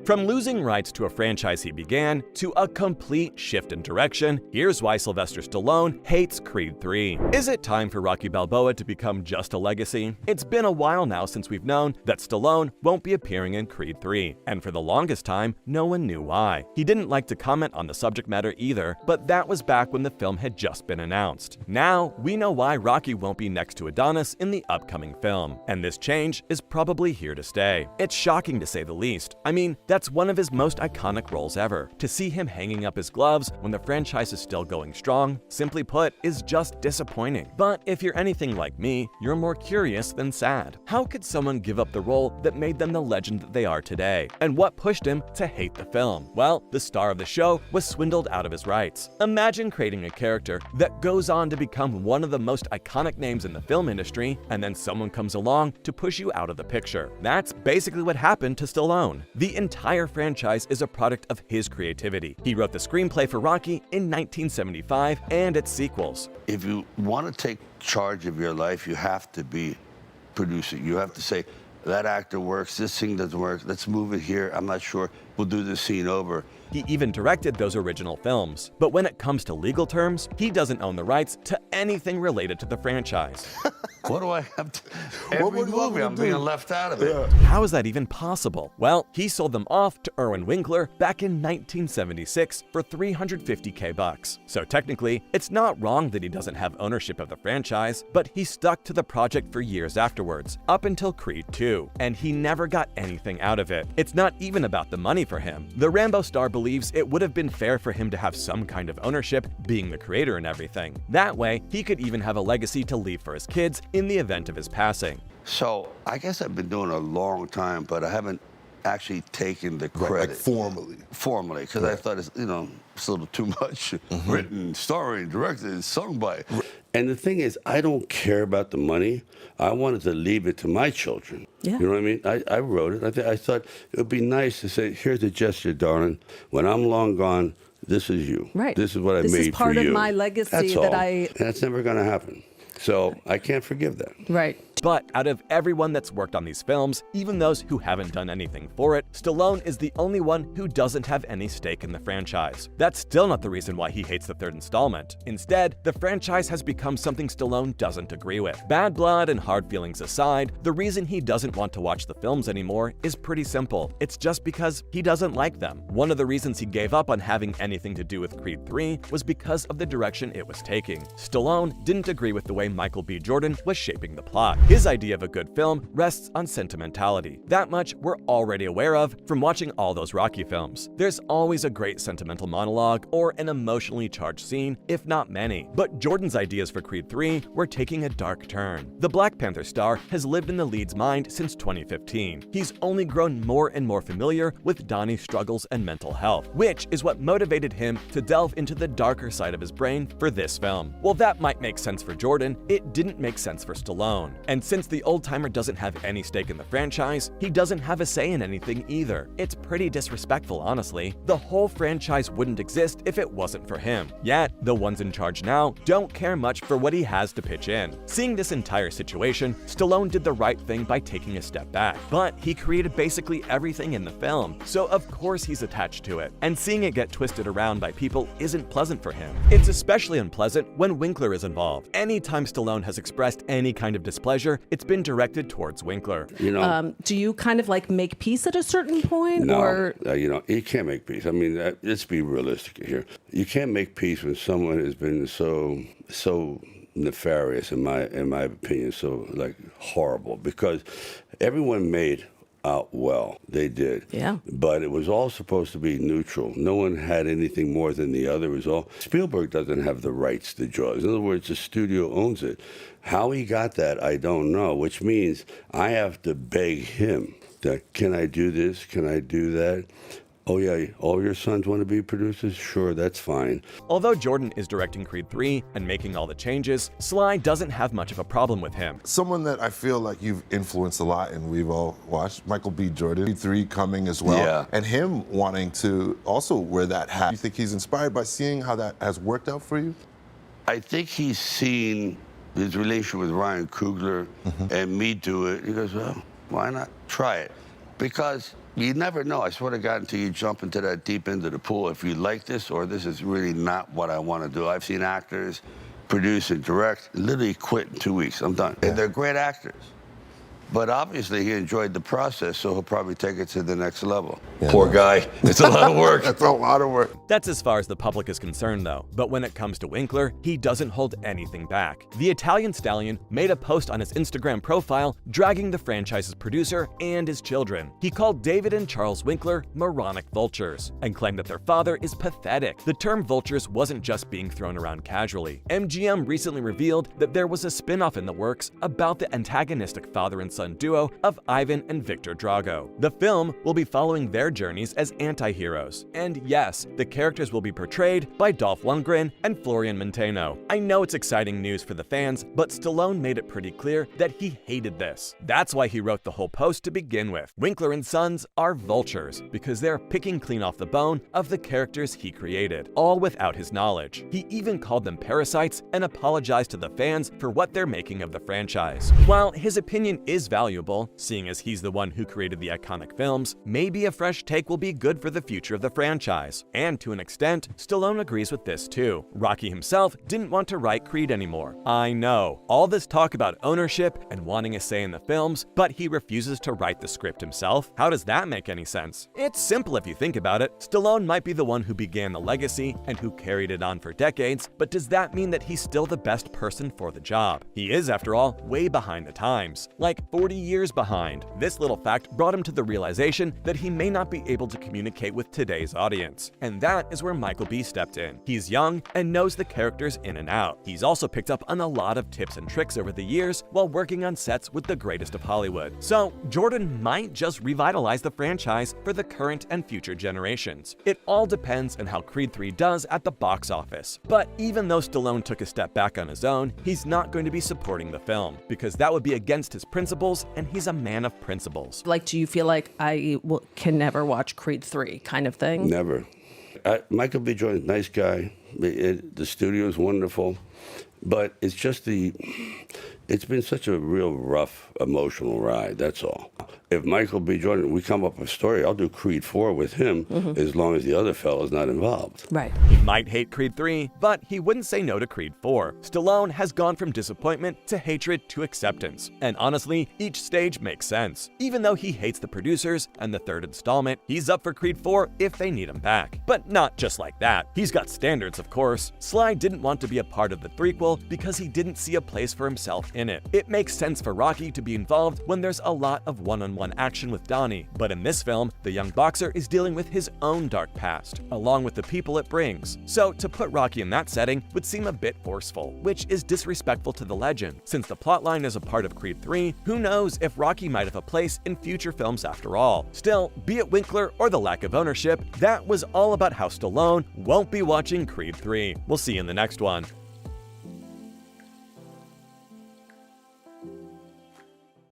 From losing rights to a franchise he began, to a complete shift in direction, here's why Sylvester Stallone hates Creed 3. Is it time for Rocky Balboa to become just a legacy? It's been a while now since we've known that Stallone won't be appearing in Creed 3, and for the longest time, no one knew why. He didn't like to comment on the subject matter either, but that was back when the film had just been announced. Now, we know why Rocky won't be next to Adonis in the upcoming film, and this change is probably here to stay. It's shocking to say the least. I mean, that's one of his most iconic roles ever. To see him hanging up his gloves when the franchise is still going strong, simply put, is just disappointing. But if you're anything like me, you're more curious than sad. How could someone give up the role that made them the legend that they are today? And what pushed him to hate the film? Well, the star of the show was swindled out of his rights. Imagine creating a character that goes on to become one of the most iconic names in the film industry, and then someone comes along to push you out of the picture. That's basically what happened to Stallone. The entire franchise is a product of his creativity. He wrote the screenplay for Rocky in 1975 and its sequels. If you want to take charge of your life, you have to be producing. You have to say, that actor works, this scene doesn't work, let's move it here, I'm not sure, we'll do this scene over. He even directed those original films. But when it comes to legal terms, he doesn't own the rights to anything related to the franchise. What do I have to? Every movie, I'm being left out of it. How is that even possible? Well, he sold them off to Irwin Winkler back in 1976 for $350K bucks. So technically, it's not wrong that he doesn't have ownership of the franchise, but he stuck to the project for years afterwards, up until Creed 2, and he never got anything out of it. It's not even about the money for him. The Rambo star believes it would have been fair for him to have some kind of ownership, being the creator and everything. That way, he could even have a legacy to leave for his kids in the event of his passing. So I guess I've been doing it a long time, but I haven't actually taken the credit. Like formally. Formally, because I thought it's, it's a little too much. Written, starring, directed, sung by. And the thing is, I don't care about the money. I wanted to leave it to my children. Yeah. You know what I mean? I wrote it. I thought it would be nice to say, here's a gesture, darling. When I'm long gone, this is you. Right. This is what I made for you. This is part of my legacy. That's that all. I... And that's never going to happen. So I can't forgive that. Right. But out of everyone that's worked on these films, even those who haven't done anything for it, Stallone is the only one who doesn't have any stake in the franchise. That's still not the reason why he hates the third installment. Instead, the franchise has become something Stallone doesn't agree with. Bad blood and hard feelings aside, the reason he doesn't want to watch the films anymore is pretty simple. It's just because he doesn't like them. One of the reasons he gave up on having anything to do with Creed 3 was because of the direction it was taking. Stallone didn't agree with the way Michael B. Jordan was shaping the plot. His idea of a good film rests on sentimentality. That much we're already aware of from watching all those Rocky films. There's always a great sentimental monologue or an emotionally charged scene, if not many. But Jordan's ideas for Creed 3 were taking a dark turn. The Black Panther star has lived in the lead's mind since 2015. He's only grown more and more familiar with Donnie's struggles and mental health, which is what motivated him to delve into the darker side of his brain for this film. While that might make sense for Jordan, it didn't make sense for Stallone. And since the old-timer doesn't have any stake in the franchise, he doesn't have a say in anything either. It's pretty disrespectful, honestly. The whole franchise wouldn't exist if it wasn't for him. Yet, the ones in charge now don't care much for what he has to pitch in. Seeing this entire situation, Stallone did the right thing by taking a step back. But he created basically everything in the film, so of course he's attached to it. And seeing it get twisted around by people isn't pleasant for him. It's especially unpleasant when Winkler is involved. Anytime Stallone has expressed any kind of displeasure, it's been directed towards Winkler. Do you kind of like make peace at a certain point? No, or? You can't make peace. I mean, let's be realistic here. You can't make peace when someone has been so nefarious, in my opinion, so like horrible. Because everyone made out well. They did. Yeah. But it was all supposed to be neutral. No one had anything more than the other. It was all. Spielberg doesn't have the rights to Jaws. In other words, the studio owns it. How he got that, I don't know, which means I have to beg him that, can I do this? Can I do that? Oh yeah, all your sons want to be producers? Sure, that's fine. Although Jordan is directing Creed 3 and making all the changes, Sly doesn't have much of a problem with him. Someone that I feel like you've influenced a lot and we've all watched, Michael B. Jordan, Creed 3 coming as well. Yeah. And him wanting to also wear that hat. You think he's inspired by seeing how that has worked out for you? I think he's seen his relationship with Ryan Coogler and me do it. He goes, well, why not try it? Because You never know, I swear to God, until you jump into that deep end of the pool, if you like this or this is really not what I want to do. I've seen actors produce and direct, literally quit in 2 weeks. I'm done. And they're great actors. But obviously he enjoyed the process, so he'll probably take it to the next level. Yeah, Poor guy. It's a lot of work. That's a lot of work. That's as far as the public is concerned, though. But when it comes to Winkler, he doesn't hold anything back. The Italian stallion made a post on his Instagram profile dragging the franchise's producer and his children. He called David and Charles Winkler moronic vultures and claimed that their father is pathetic. The term vultures wasn't just being thrown around casually. MGM recently revealed that there was a spin-off in the works about the antagonistic father and son duo of Ivan and Victor Drago. The film will be following their journeys as anti-heroes. And yes, the characters will be portrayed by Dolph Lundgren and Florian Munteanu. I know it's exciting news for the fans, but Stallone made it pretty clear that he hated this. That's why he wrote the whole post to begin with. Winkler and Sons are vultures because they're picking clean off the bone of the characters he created, all without his knowledge. He even called them parasites and apologized to the fans for what they're making of the franchise. While his opinion is valuable, seeing as he's the one who created the iconic films, maybe a fresh take will be good for the future of the franchise. And to an extent, Stallone agrees with this too. Rocky himself didn't want to write Creed anymore. I know, all this talk about ownership and wanting a say in the films, but he refuses to write the script himself? How does that make any sense? It's simple if you think about it. Stallone might be the one who began the legacy and who carried it on for decades, but does that mean that he's still the best person for the job? He is, after all, way behind the times. Like 40 years behind. This little fact brought him to the realization that he may not be able to communicate with today's audience. And that is where Michael B. stepped in. He's young and knows the characters in and out. He's also picked up on a lot of tips and tricks over the years while working on sets with the greatest of Hollywood. So Jordan might just revitalize the franchise for the current and future generations. It all depends on how Creed 3 does at the box office. But even though Stallone took a step back on his own, he's not going to be supporting the film because that would be against his principles, and he's a man of principles. Like, do you feel like can never watch Creed 3 kind of thing? Never. Michael B. Jordan, nice guy. The studio is wonderful. But it's just it's been such a real rough, emotional ride, that's all. If Michael B. Jordan, we come up with a story, I'll do Creed 4 with him as long as the other fella's not involved. Right. He might hate Creed 3, but he wouldn't say no to Creed 4. Stallone has gone from disappointment to hatred to acceptance. And honestly, each stage makes sense. Even though he hates the producers and the third installment, he's up for Creed 4 if they need him back. But not just like that. He's got standards, of course. Sly didn't want to be a part of the threequel because he didn't see a place for himself in it. It makes sense for Rocky to be involved when there's a lot of one-on-one action with Donnie, but in this film, the young boxer is dealing with his own dark past, along with the people it brings. So to put Rocky in that setting would seem a bit forceful, which is disrespectful to the legend. Since the plotline is a part of Creed 3, who knows if Rocky might have a place in future films after all. Still, be it Winkler or the lack of ownership, that was all about how Stallone won't be watching Creed 3. We'll see you in the next one.